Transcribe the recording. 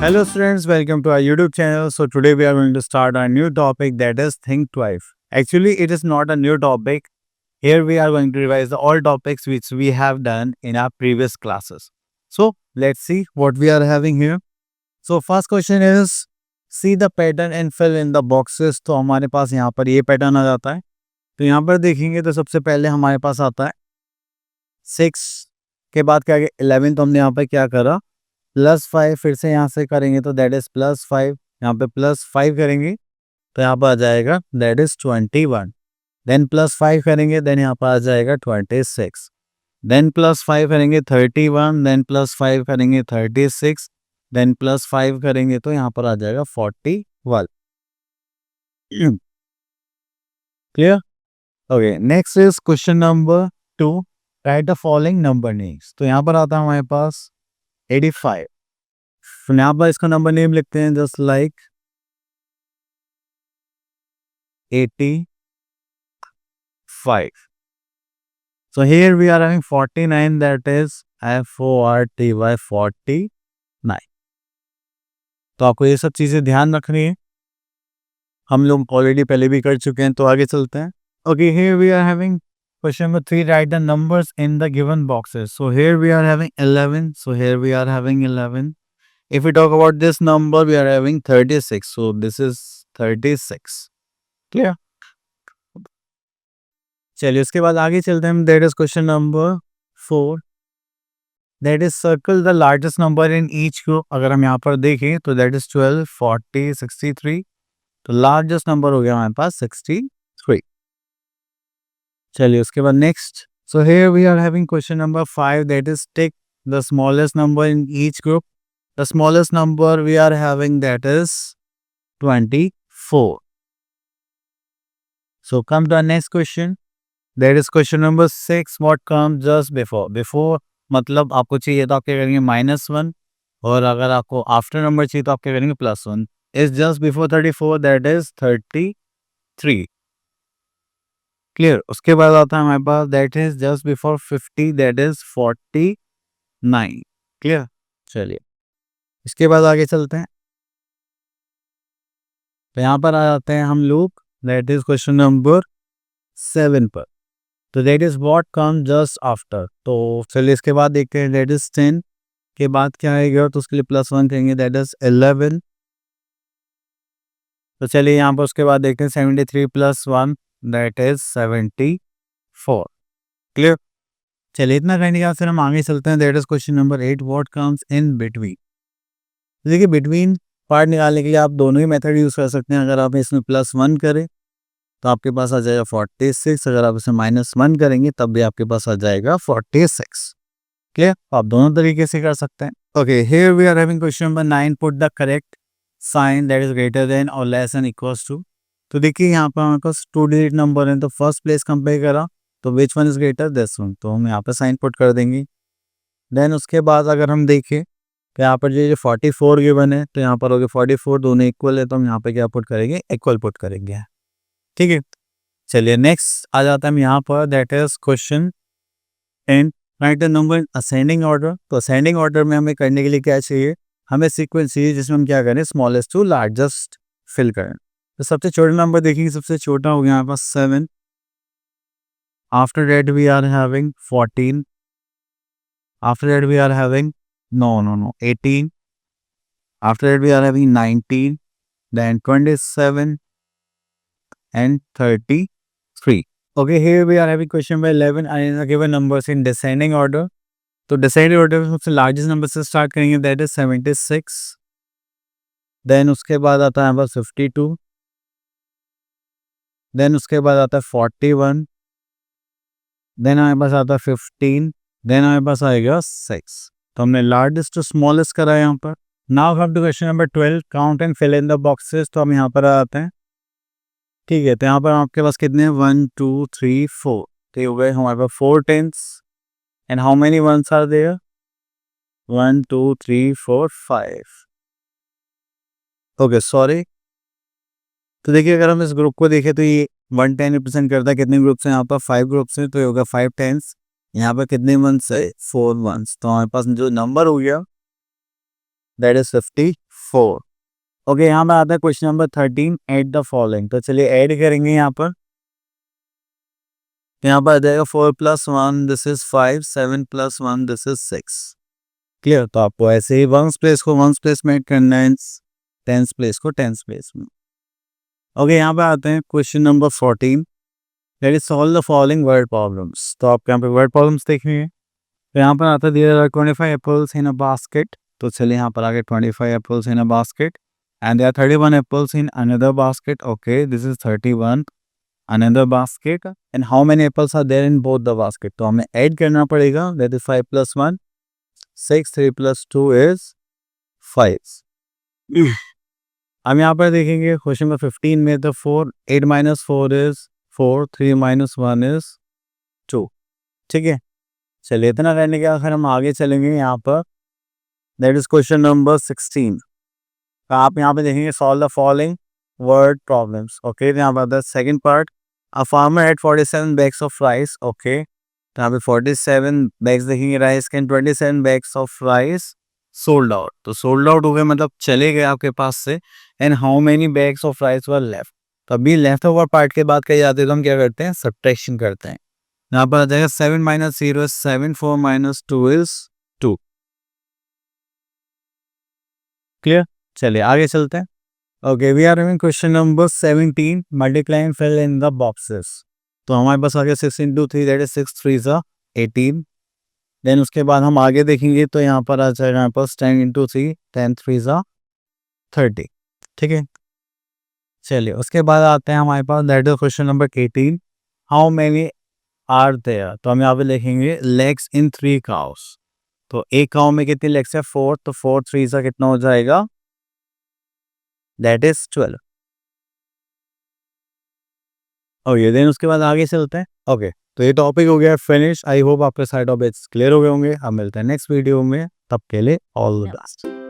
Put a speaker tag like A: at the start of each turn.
A: Hello students, welcome to our YouTube channel. So today we are going to start a new topic, that is think twice. Actually, it is not a new topic. Here we are going to revise the all topics which we have done in our previous classes. So let's see what we are having here. So first question is, see the pattern and fill in the boxes. तो हमारे पास यहाँ पर ये pattern आ जाता है. तो यहाँ पर देखेंगे तो सबसे पहले हमारे पास आता है 6 के बाद क्या 11. तो हमने यहाँ पर क्या करा, +5 फिर से यहाँ से करेंगे तो दैट इज +5. यहाँ पे +5 करेंगे तो यहाँ पर आ जाएगा दैट इज 21. देन +5 करेंगे देन यहाँ पर आ जाएगा 26. देन +5 करेंगे 31. देन +5 करेंगे 36. देन +5 करेंगे तो यहाँ पर आ जाएगा 41. Clear? Okay, next is question number 2. Right the following number names. तो यहाँ पर आता है हमारे पास 85. तो यहाँ पर इसका नंबर नेम लिखते हैं just like 85. So here we are having 49, that is FORTY 49. तो आपको ये सब चीजें ध्यान रखनी है, हम लोग ऑलरेडी पहले भी कर चुके हैं. तो आगे चलते हैं. Okay, here we are having question number 3. Write the numbers in the given boxes. So here we are having 11. So here we are having 11. If we talk about this number, we are having 36. So this is 36. Clear? चलिए उसके बाद आगे चलते हैं. That is question number 4. That is circle the largest number in each group. अगर हम यहाँ पर देखें तो that is 12, 40, 63. तो largest number हो गया हमारे पास 63. चलिए उसके बाद next. So here we are having question number 5. That is take the smallest number in each group. The smallest number we are having that is 24. So come to our next question. That is question number 6. What comes just before? Before मतलब आपको चाहिए तो आप क्या करेंगे -1, और अगर आपको आफ्टर नंबर चाहिए तो आप क्या करेंगे +1. Is just before 34, that is 33. Clear? उसके बाद आता है हमारे पास that is just before 50, that is 49. Clear? चलिए इसके बाद आगे चलते हैं. तो यहाँ पर आ जाते हैं हम लोग that is question number 7 पर. तो that is what comes just after. तो चलिए इसके बाद देखते हैं. that is 10 के बाद क्या आएगा, तो उसके लिए +1 कहेंगे, that is 11. तो चलिए यहाँ पर उसके बाद देखते हैं 73 + 1, that is 74. क्लियर? चलिए इतना कहने के बाद फिर हम आगे चलते हैं. that is question number 8. what comes in between. देखिए बिटवीन पार्ट निकालने के लिए आप दोनों ही मेथड यूज़ कर सकते हैं. अगर आप इसमें +1 करें तो आपके पास आ जाएगा 46. अगर आप इसे -1 करेंगे तब भी आपके पास आ जाएगा 46. क्लियर? आप दोनों तरीके से कर सकते हैं. Okay, here we are having question number 9. Put the correct sign that is greater than और लेस देन इक्वल्स टू. तो देखिए यहाँ पर हमारे पास 2 डिजिट नंबर है. तो फर्स्ट प्लेस कंपेयर करा तो which one is greater, this one. तो हम यहाँ पर साइन पुट कर देंगे. देन उसके बाद अगर हम देखें तो यहाँ पर जो 44 गिवन है, तो यहाँ पर हो गया 44, दोनों इक्वल है, तो हम यहाँ पे क्या पुट करेंगे, इक्वल पुट करेंगे. ठीक है. चलिए नेक्स्ट आ जाता है हम यहाँ पर. That is question 10. Right the number in ascending order. तो असेंडिंग ऑर्डर में हमें करने के लिए क्या चाहिए, हमें सीक्वेंस चाहिए जिसमें हम क्या करें, स्मॉलेस्ट टू लार्जेस्ट फिल करें. तो सबसे छोटा नंबर देखेंगे, सबसे छोटा हो गया हमारे पास 7. After that we are having 14. After that we are having 18. After that we are having 19, then 27 and 33. Okay, here we are having question number 11 and given numbers in descending order. तो descending order में सबसे largest number से start करेंगे, that is 76. Then उसके बाद आता है हमारे पास 52. Then उसके बाद आता है 41. Then हमारे पास आता है 15. Then हमारे पास आएगा 6. तो हमने लार्जेस्ट टू स्मॉलेस्ट करा है यहाँ पर. Now come to question number 12. Count and fill in the boxes. तो हम यहाँ पर आ जाते हैं. ठीक है, तो यहाँ पर आपके पास कितने हैं, 1 2 3 4. तो ये हो गए हमारे पास 4 10s. And how many ones are there, 1 2 3 4 5. Okay sorry. तो देखिए अगर हम इस ग्रुप को देखें तो ये 110 रिप्रेजेंट करता है. कितने ग्रुप्स हैं यहाँ पर, 5 ग्रुप्स हैं. तो ये होगा 5 10s. यहाँ पर कितने वंस है, 4 वंस. तो हमारे पास जो नंबर हो गया दैट इज 54. 4। ओके, यहाँ पर आता है question number 13, add the following. तो चलिए ऐड करेंगे यहाँ पर। यहाँ पर आ जाएगा 4 + 1 this is 5, 7 + 1 this is 6। Clear. तो आपको ऐसे ही वंस प्लेस को वंस प्लेस में करना है, टेंस प्लेस को टेंस प्लेस में। ओके, यहाँ पे आते हैं question number 14, that is solve the following word problems. तो आपको यहाँ पे वर्ड प्रॉब्लम्स देखेंगे। तो यहाँ पर आता है there are 25 apples in a basket. तो चलिए यहाँ पर आगे 25 apples in a basket and there are 31 apples in another basket. Okay, this is 31 another basket and how many apples are there in both the basket. तो हमें add करना पड़ेगा, that is 5 + 1 6, 3 + 2 is 5। हम यहाँ पर देखेंगे क्वेश्चन नंबर 15 में तो 4 8 - 4 इज 4, 3 - 1 इज 2। ठीक है, चलिए इतना रहने के आखिर हम आगे चलेंगे यहाँ पर, दैट इज क्वेश्चन नंबर 16। तो आप यहाँ पे देखेंगे solve the following word problems. Okay, यहाँ पर second part, a farmer had 47 bags of rice. Okay, तो यहाँ पे 47 बैग्स देखेंगे राइस के, 27 bags of rice sold out. तो सोल्ड आउट हो गए मतलब चले गए आपके पास से। And how many bags of rice were left. तो अभी लेफ्ट ओवर पार्ट के बाद कही जाती है तो हम क्या करते हैं, सब्ट्रैक्शन करते हैं। यहाँ पर आ जाएगा 7 - 0 is 7, 4 - 2 is 2। क्लियर, चलिए आगे चलते हैं। Okay, we are having question number 17, multiply and fill in the boxes. तो हमारे पास आ गया 6 × 3 दैट इज 6 3 is 18। देन उसके बाद हम आगे देखेंगे तो यहाँ पर आ जाएगा हमारे पास 10 × 3 10 3 is 30। ठीक है, चलिए उसके बाद आते हैं हमारे पास that is question number 18, how many are there. तो हम यहाँ पे लिखेंगे लेग्स इन 3 काउस। तो एक काउ में कितनी लेग्स है, 4। तो 4 3 सा कितना हो जाएगा, दैट इज 12। ओके, देन उसके बाद आगे चलते हैं। ओके, तो ये टॉपिक हो गया फिनिश। आई होप आपके सारे टॉपिक्स क्लियर हो गए होंगे। अब मिलते हैं नेक्स्ट वीडियो में, तब के लिए ऑल द बेस्ट।